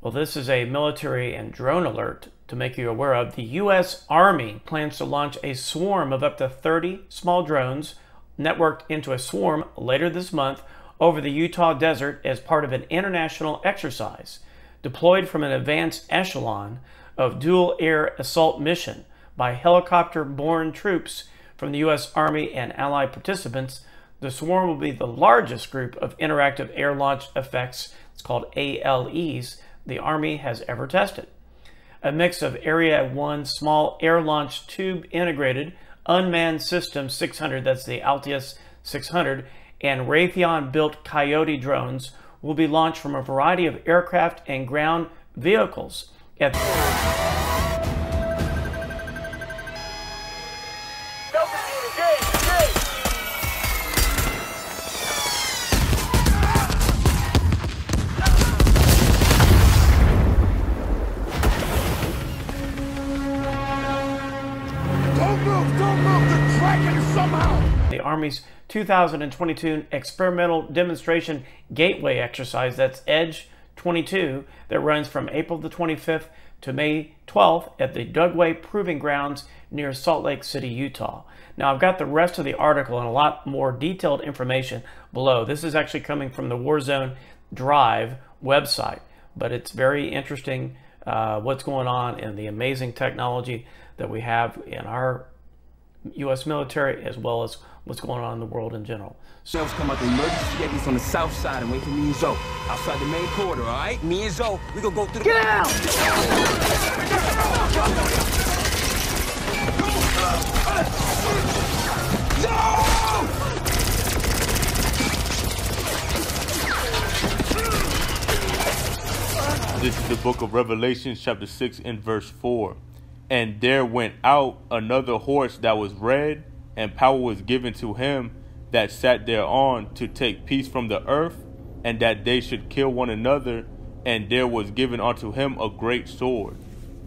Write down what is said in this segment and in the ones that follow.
Well, this is a military and drone alert to make you aware of. The U.S. Army plans to launch a swarm of up to 30 small drones networked into a swarm later this month over the Utah desert as part of an international exercise deployed from an advanced echelon of dual air assault mission by helicopter-borne troops from the U.S. Army and allied participants. The swarm will be the largest group of interactive air launch effects, it's called ALEs, the Army has ever tested. A mix of Area 1 small air launch tube integrated unmanned system 600, that's the Altius 600, and Raytheon-built Coyote drones will be launched from a variety of aircraft and ground vehicles. The Army's 2022 experimental demonstration gateway exercise, that's Edge 22, that runs from April the 25th to May 12th at the Dugway Proving Grounds near Salt Lake City, Utah. Now, I've got the rest of the article and a lot more detailed information below. This is actually coming from the Warzone Drive website, but it's very interesting what's going on and the amazing technology that we have in our U.S. military, as well as what's going on in the world in general. So come out the emergency exits on the south side and wait for me and Zoe outside the main corridor, all right? Me and Zoe, we gonna go through the... Get out! This is the book of Revelation, chapter 6 and verse 4. And there went out another horse that was red, and power was given to him that sat thereon to take peace from the earth, and that they should kill one another. And there was given unto him a great sword.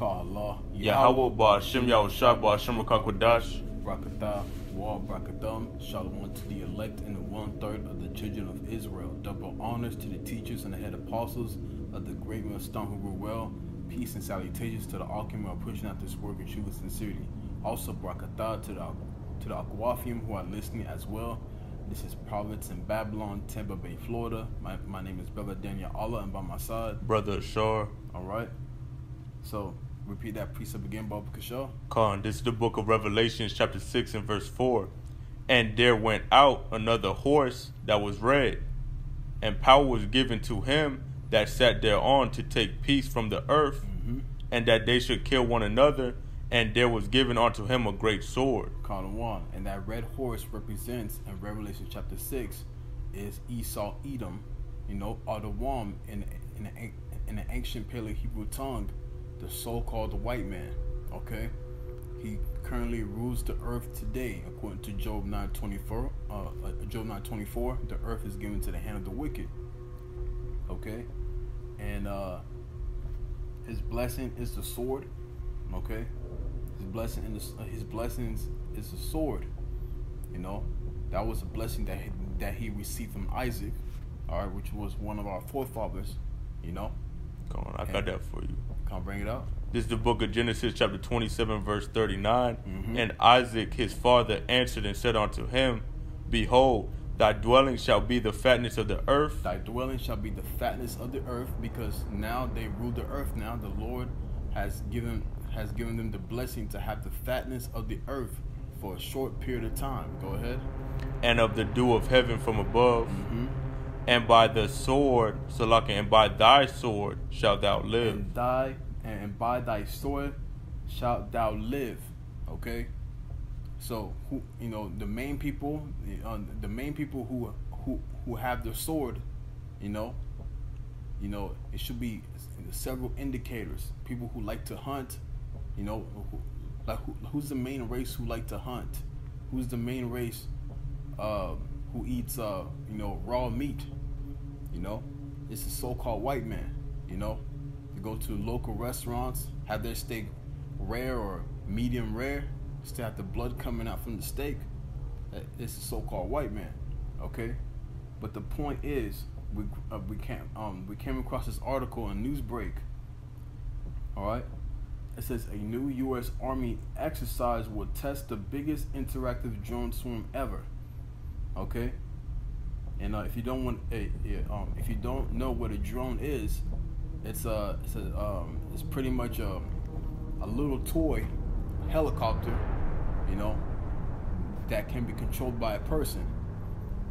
Allah. Yahweh Ba'ashem Yahushua Ba'ashem Rakakwadash. Brakatah, Wa Brakatham, Shalom to the elect and the 1/3 of the children of Israel. Double honors to the teachers and the head apostles of the great millstone who rule well. Peace and salutations to the Alchemy who are pushing out this work in true sincerity. Also, Brakatah to the Aquafium who are listening as well. This is Providence in Babylon, Tampa Bay, Florida. My name is Brother Daniel Allah, and by my side, Brother Ashar. All right. So, repeat that precept again, Baba Kashar. Khan, this is the book of Revelation, chapter 6 and verse 4. And there went out another horse that was red, and power was given to him that sat thereon to take peace from the earth, and that they should kill one another, and there was given unto him a great sword. Column 1. And that red horse represents, in Revelation chapter 6, is Esau Edom, Adawam in the ancient Paleo-Hebrew tongue, the so-called white man, okay? He currently rules the earth today, according to Job 9:24. Job 9:24, the earth is given to the hand of the wicked, okay? And his blessing is the sword, okay? His blessings is the sword. That was a blessing that he received from Isaac, all right, which was one of our forefathers. Come on, I got that for you. Can I bring it out? This is the book of Genesis, chapter 27, verse 39. And Isaac his father answered and said unto him, Behold, thy dwelling shall be the fatness of the earth. Thy dwelling shall be the fatness of the earth, because now they rule the earth. Now the Lord has given them the blessing to have the fatness of the earth for a short period of time. Go ahead. And of the dew of heaven from above. And by the sword, Salaka, and by thy sword shalt thou live. And by thy sword shalt thou live. Okay. So the main people, who have the sword, it should be several indicators. People who like to hunt, who's the main race who like to hunt? Who's the main race who eats raw meat? It's the so-called white man. You go to local restaurants, have their steak rare or medium rare, still have the blood coming out from the steak. It's the so-called white man, okay? But the point is we came across this article in Newsbreak. All right, it says a new U.S. Army exercise will test the biggest interactive drone swarm ever. Okay, and if you don't know what a drone is, it's pretty much a little toy helicopter, you know, that can be controlled by a person,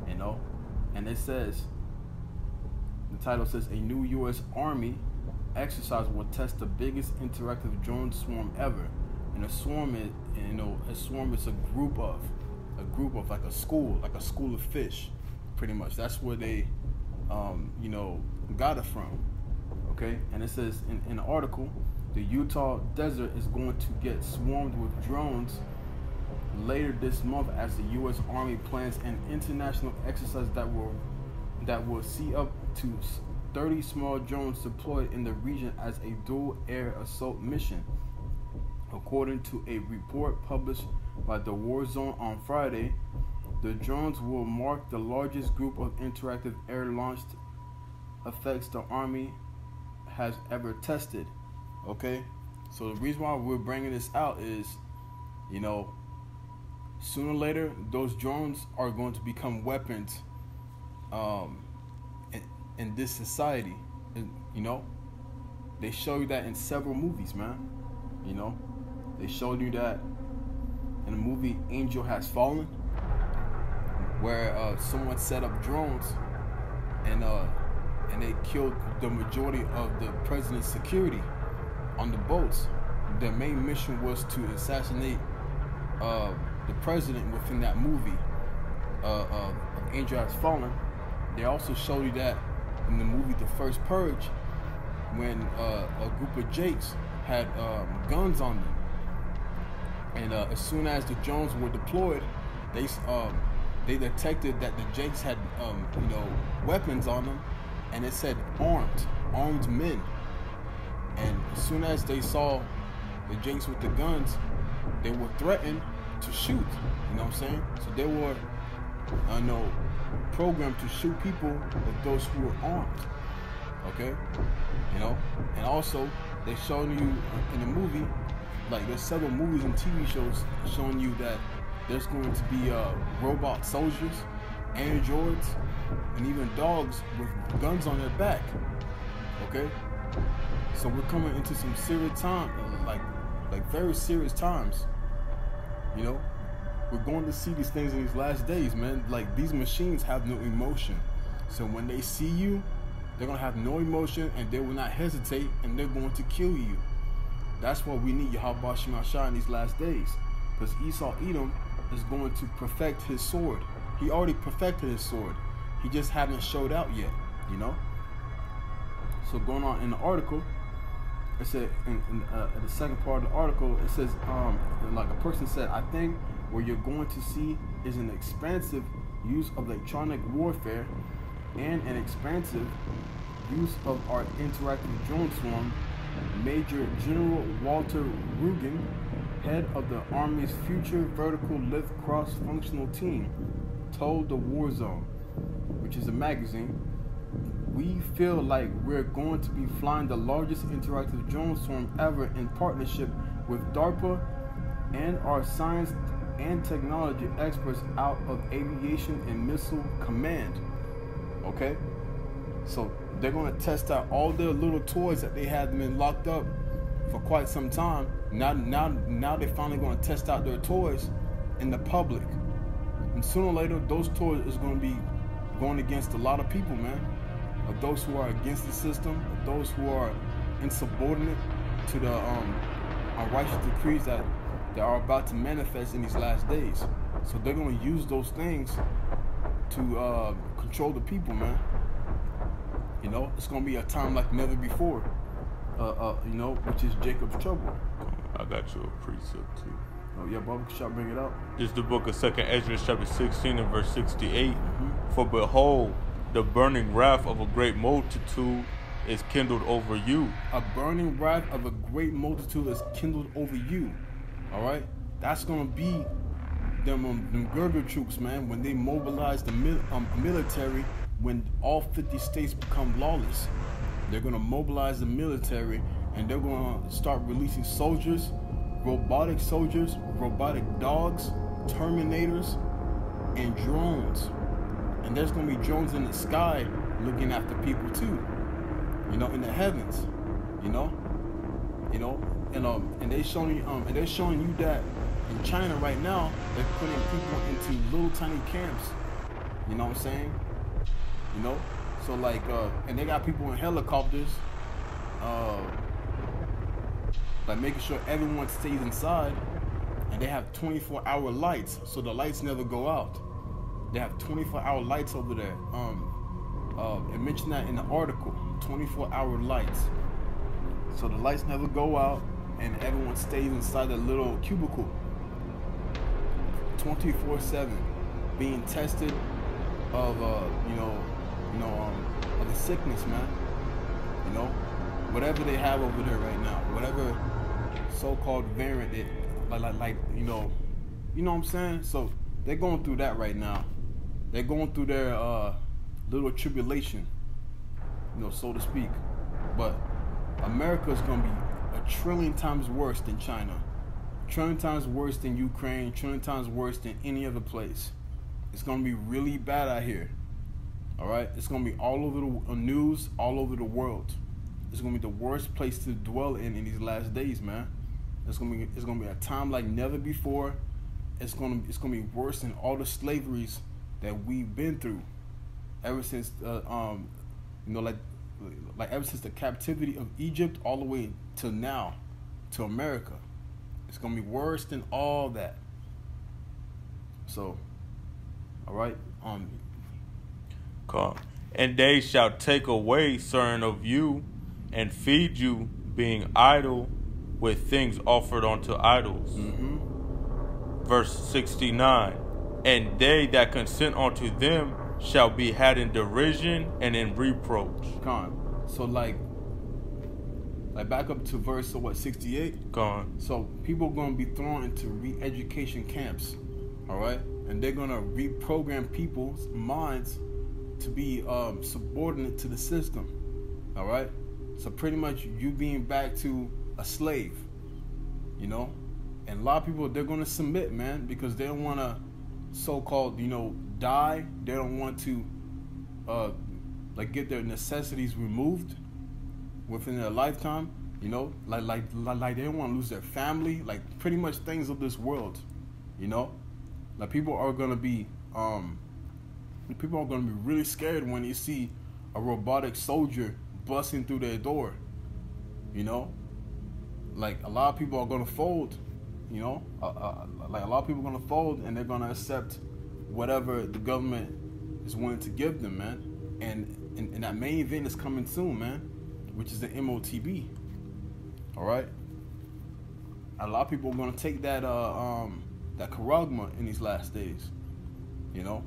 you know. And it says, the title says, a new U.S. Army exercise will test the biggest interactive drone swarm ever. And a swarm is, a group of like a school of fish, pretty much. That's where they, got it from. Okay, and it says in the article, the Utah desert is going to get swarmed with drones later this month as the U.S. Army plans an international exercise that will see up to 30 small drones deployed in the region as a dual air assault mission. According to a report published by the War Zone on Friday, the drones will mark the largest group of interactive air-launched effects the Army has ever tested. Okay, so the reason why we're bringing this out is, sooner or later those drones are going to become weapons in this society. They show you that in several movies, man. They showed you that in the movie Angel Has Fallen, where someone set up drones and they killed the majority of the president's security on the boats. Their main mission was to assassinate the president within that movie of Angel Has Fallen. They also showed you that in the movie The First Purge, when a group of Jakes had guns on them, and as soon as the drones were deployed, they detected that the Jakes had weapons on them, and it said armed men. And as soon as they saw the Jakes with the guns, they were threatened to shoot. You know what I'm saying? So they were, programmed to shoot people with those who were armed. Okay, and also they showed you in the movie, like there's several movies and TV shows showing you that there's going to be robot soldiers, androids, and even dogs with guns on their back. Okay, so we're coming into some serious time, like very serious times. We're going to see these things in these last days, man. Like, these machines have no emotion, so when they see you, they're gonna have no emotion, and they will not hesitate, and they're going to kill you. That's what we need Yahweh Shema Shah in these last days, because Esau Edom is going to perfect his sword. He already perfected his sword. He just haven't showed out yet, So going on in the article, it said in the second part of the article, it says, like a person said, I think what you're going to see is an expansive use of electronic warfare and an expansive use of our interactive drone swarm. Major General Walter Rugen, head of the Army's Future Vertical Lift Cross-Functional Team, told the War Zone, which is a magazine, we feel like we're going to be flying the largest interactive drone swarm ever in partnership with DARPA and our science and technology experts out of Aviation and Missile Command. Okay, so they're going to test out all their little toys that they had been locked up for quite some time. Now they're finally going to test out their toys in the public, and sooner or later those toys is going to be going against a lot of people, man. Of those who are against the system, of those who are insubordinate to the unrighteous decrees that are about to manifest in these last days. So they're going to use those things to control the people, man. It's going to be a time like never before, which is Jacob's trouble. I got you a precept too. Oh yeah, Baba, shall bring it up. This is the book of 2nd Ezra, chapter 16 and verse 68. For behold, the burning wrath of a great multitude is kindled over you. A burning wrath of a great multitude is kindled over you. All right, that's gonna be them Gerber troops, man. When they mobilize the military when all 50 states become lawless. They're going to mobilize the military, and they're going to start releasing soldiers, robotic dogs, Terminators, and drones. And there's going to be drones in the sky looking after people too, you know, in the heavens, you know, and they're showing you that in China right now they're putting people into little tiny camps, you know what I'm saying, you know, so like and they got people in helicopters, like making sure everyone stays inside, and they have 24-hour lights, so the lights never go out. They have 24-hour lights over there. It mentioned that in the article, 24-hour lights. So the lights never go out, and everyone stays inside a little cubicle, 24/7, being tested of of the sickness, man. You know, whatever they have over there right now, whatever so-called variant, like you know what I'm saying. So they're going through that right now. They're going through their little tribulation, you know, so to speak. But America is going to be 1 trillion times worse than China, 1 trillion times worse than Ukraine, 1 trillion times worse than any other place. It's going to be really bad out here. All right, it's going to be all over the news, all over the world. It's going to be the worst place to dwell in these last days, man. It's going to be a time like never before. It's going to be worse than all the slaveries that we've been through ever since like ever since the captivity of Egypt all the way to now, to America. It's gonna be worse than all that. So, all right, Come. And they shall take away certain of you, and feed you, being idle, with things offered unto idols. Verse 69. And they that consent unto them shall be had in derision and in reproach. So like back up to verse 68. So people are going to be thrown into re-education camps, all right, and they're going to reprogram people's minds to be subordinate to the system, all right. So pretty much you being back to a slave, you know, and a lot of people, they're going to submit, man, because they don't want to so-called, you know, die. They don't want to like get their necessities removed within their lifetime, you know, like they don't want to lose their family, like pretty much things of this world, you know. Like people are gonna be really scared when you see a robotic soldier busting through their door, you know. Like a lot of people are gonna fold, you know, like a lot of people are gonna fold, and they're gonna accept whatever the government is willing to give them, man. And that main event is coming soon, man, which is the MOTB. All right. A lot of people are gonna take that charagma in these last days, you know.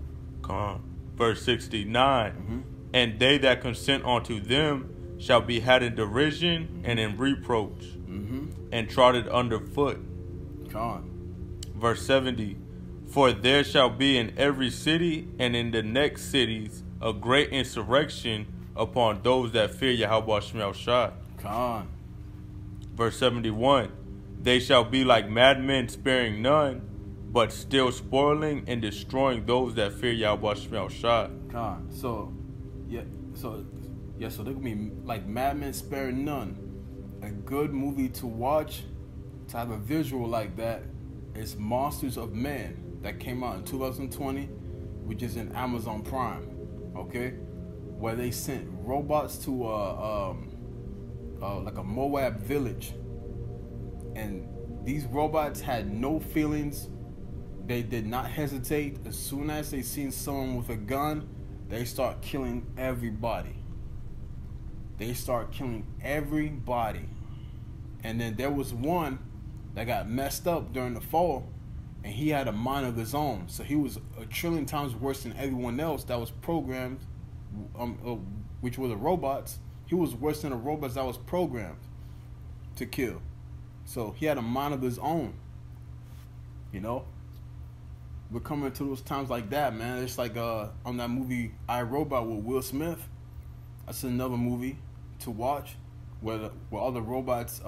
Verse 69. And they that consent unto them shall be had in derision and in reproach, and trodden under foot. Verse 70. For there shall be in every city and in the next cities a great insurrection upon those that fear Yahweh Shemel Shai. Verse 71. They shall be like madmen, sparing none, but still spoiling and destroying those that fear Yahweh Shemel Shai. So they're gonna be like madmen, sparing none. A good movie to watch, to have a visual like that, is Monsters of Men, that came out in 2020, which is in Amazon Prime, okay? Where they sent robots to like a Moab village, and these robots had no feelings. They did not hesitate. As soon as they seen someone with a gun, they start killing everybody. And then there was one that got messed up during the fall, and he had a mind of his own. So he was 1 trillion times worse than everyone else that was programmed, which were the robots. He was worse than the robots that was programmed to kill. So he had a mind of his own, you know. we're coming to those times like that, man. It's like on that movie I, Robot with Will Smith. That's another movie to watch where all the robots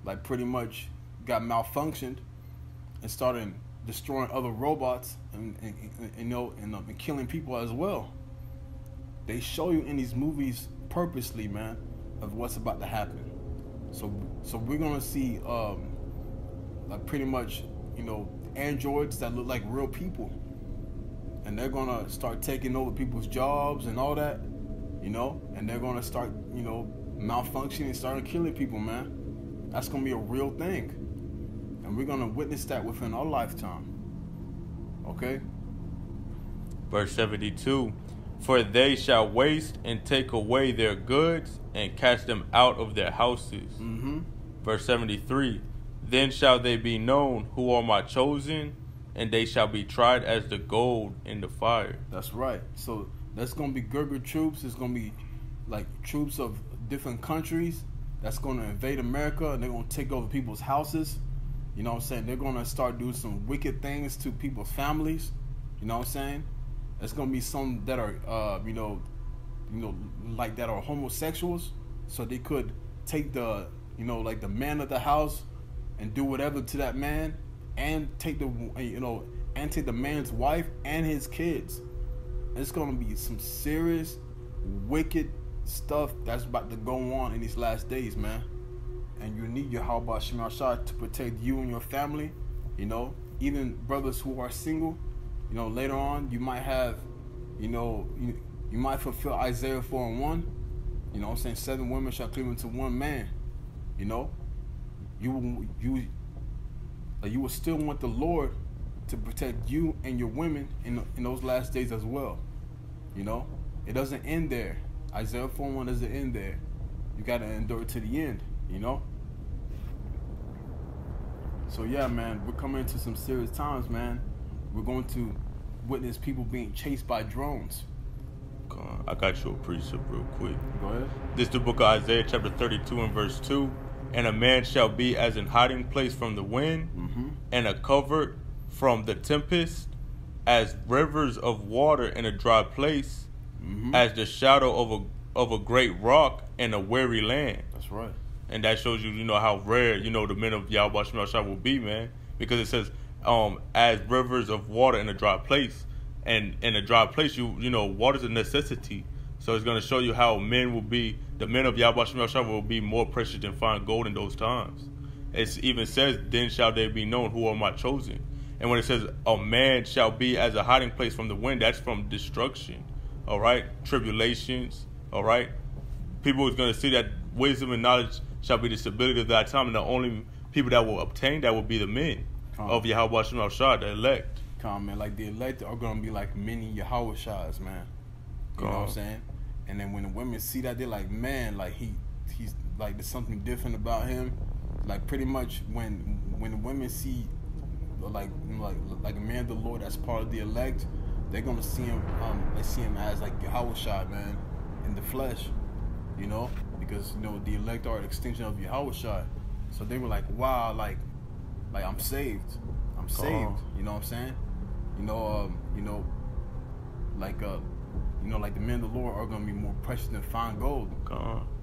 like pretty much got malfunctioned and started destroying other robots and killing people as well. They show you in these movies purposely, man, of what's about to happen. So we're gonna see like pretty much, androids that look like real people, and they're gonna start taking over people's jobs and all that, and they're gonna start, malfunctioning and starting killing people, man. That's gonna be a real thing, and we're gonna witness that within our lifetime. Okay. Verse 72. For they shall waste and take away their goods and cast them out of their houses. Verse 73. Then shall they be known who are my chosen, and they shall be tried as the gold in the fire. That's right. So that's going to be Gerger troops. It's going to be like troops of different countries that's going to invade America, and they're going to take over people's houses. You know what I'm saying? They're going to start doing some wicked things to people's families. You know what I'm saying? There's going to be some that are, like that are homosexuals. So they could take the, like the man of the house and do whatever to that man, and take the, and take the man's wife and his kids. It's going to be some serious, wicked stuff that's about to go on in these last days, man. And you need Yahweh Shem Shah to protect you and your family. Even brothers who are single, later on you might have, you might fulfill Isaiah 4:1. You know what I'm saying? 7 women shall cleave into one man. You will still want the Lord to protect you and your women in those last days as well. It doesn't end there. Isaiah 4:1 doesn't end there. You got to endure it to the end. So yeah, man, we're coming into some serious times, man. We're going to witness people being chased by drones. I got you a precept real quick. Go ahead. This is the book of Isaiah chapter 32 and verse 2. And a man shall be as an hiding place from the wind, and a covert from the tempest, as rivers of water in a dry place, as the shadow of a great rock in a weary land. That's right. And that shows you, how rare, the men of Yahweh Shem Shah will be, man. Because it says, as rivers of water in a dry place. And in a dry place, water's a necessity. So it's going to show you how the men of Yahweh Shem Shah will be more precious than fine gold in those times. It even says, then shall they be known who are my chosen. And when it says, a man shall be as a hiding place from the wind, that's from destruction. All right? Tribulations. All right? People is going to see that wisdom and knowledge shall be the stability of that time, and the only people that will obtain that will be the men of Yahweh Shem Shah, the elect. Man, like the elect are gonna be like many Yahweh Shahs, man. You know what I'm saying? And then when the women see that, they're like, man, like he's like there's something different about him. Like pretty much when the women see like a man of the Lord that's part of the elect, they're gonna see him. They see him as like Yahweh Shah, man, in the flesh. Because the elect are an extension of Yahweh Shah. So they were like, wow, like I'm saved. I'm saved. You know what I'm saying? Like the men of the Lord are gonna be more precious than fine gold.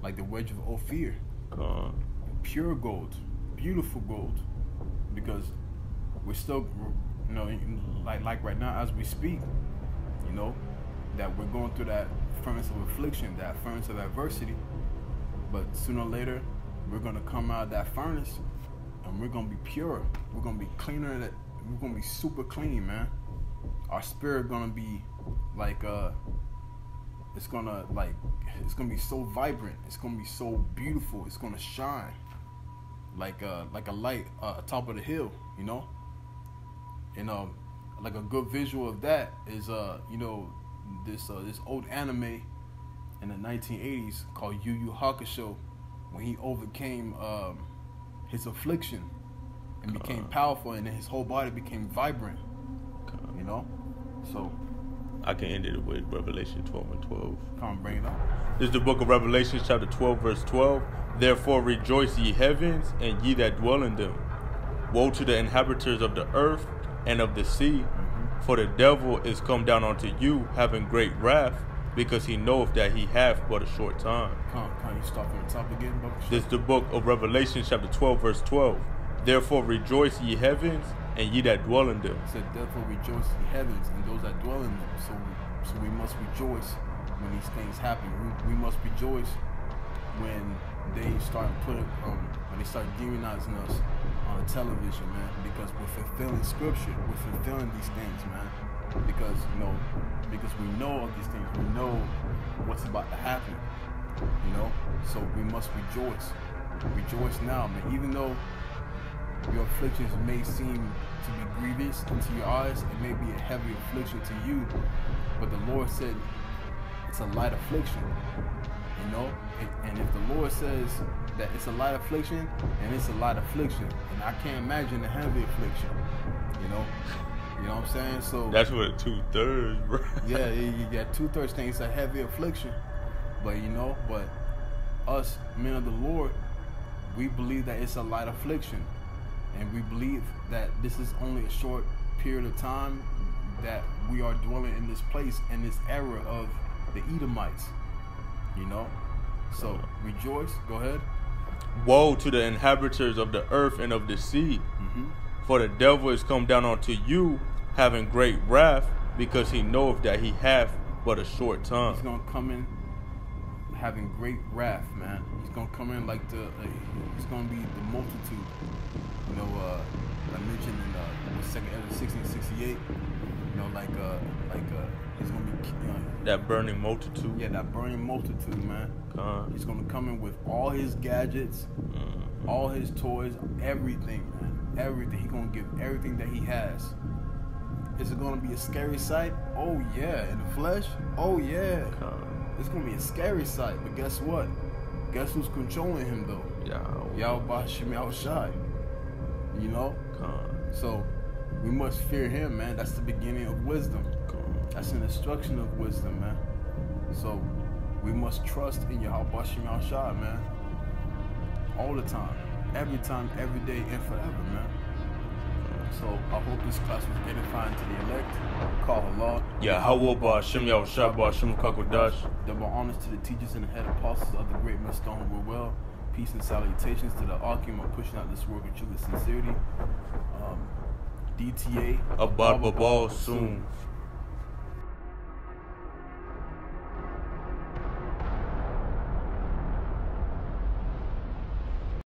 Like the wedge of Ophir. Pure gold, beautiful gold. Because we're still, like right now as we speak, that we're going through that furnace of affliction, that furnace of adversity. But sooner or later, we're gonna come out of that furnace, and we're gonna be pure. We're gonna be cleaner. We're gonna be super clean, man. Our spirit gonna be like it's gonna be so vibrant. It's gonna be so beautiful. It's gonna shine like a light atop of the hill, And like a good visual of that is this old anime in the 1980s called Yu Yu Hakusho, when he overcame his affliction and became powerful, and then his whole body became vibrant. So I can end it with Revelation 12 and 12. Come on, bring it up. This is the book of Revelation, chapter 12, verse 12. Therefore rejoice, ye heavens, and ye that dwell in them. Woe to the inhabitants of the earth, and of the sea. For the devil is come down unto you, having great wrath, because he knoweth that he hath but a short time. Can you start from the top again, brother? This is the book of Revelation, chapter 12, verse 12. Therefore rejoice, ye heavens, and ye that dwell in them. It said, therefore rejoice ye heavens and those that dwell in them. So we must rejoice when these things happen. We must rejoice when they start when they start demonizing us on the television, man. Because we're fulfilling scripture, we're fulfilling these things, man. Because we know of these things, we know what's about to happen, So we must rejoice. Rejoice now, man. Even though your afflictions may seem to be grievous into your eyes, it may be a heavy affliction to you, but the Lord said it's a light affliction, and if the Lord says that it's a light affliction, and it's a light affliction, and I can't imagine a heavy affliction, you know what I'm saying? So that's what 2/3, bro. Yeah, you got 2/3 thing. It's a heavy affliction, but but us men of the Lord, we believe that it's a light affliction. And we believe that this is only a short period of time that we are dwelling in this place, in this era of the Edomites, So rejoice. Go ahead. Woe to the inhabitants of the earth and of the sea, for the devil is come down unto you, having great wrath, because he knoweth that he hath but a short time. He's going to come in having great wrath, man. He's going to come in like he's going to be the multitude. I mentioned in the second Ezra 16:68, he's gonna be that burning multitude. Yeah, that burning multitude, man. He's gonna come in with all his gadgets, all his toys, everything, man. Everything. He's gonna give everything that he has. Is it gonna be a scary sight? Oh yeah. In the flesh? Oh yeah. It's gonna be a scary sight. But guess what? Guess who's controlling him though? Yahweh Shemi Shai. So we must fear him, man. That's the beginning of wisdom. That's an instruction of wisdom, man. So we must trust in Yahweh Shemi Shai, man. All the time, every day, and forever, man. So I hope this class was edifying to the elect. Call Allah. Yahweh Shem Yahushua Shem Kakodash. Double honors to the teachers and the head apostles of the great millstone who were well. Peace and salutations to the Archim of pushing out this work with truth and sincerity. DTA. Abad Babal soon.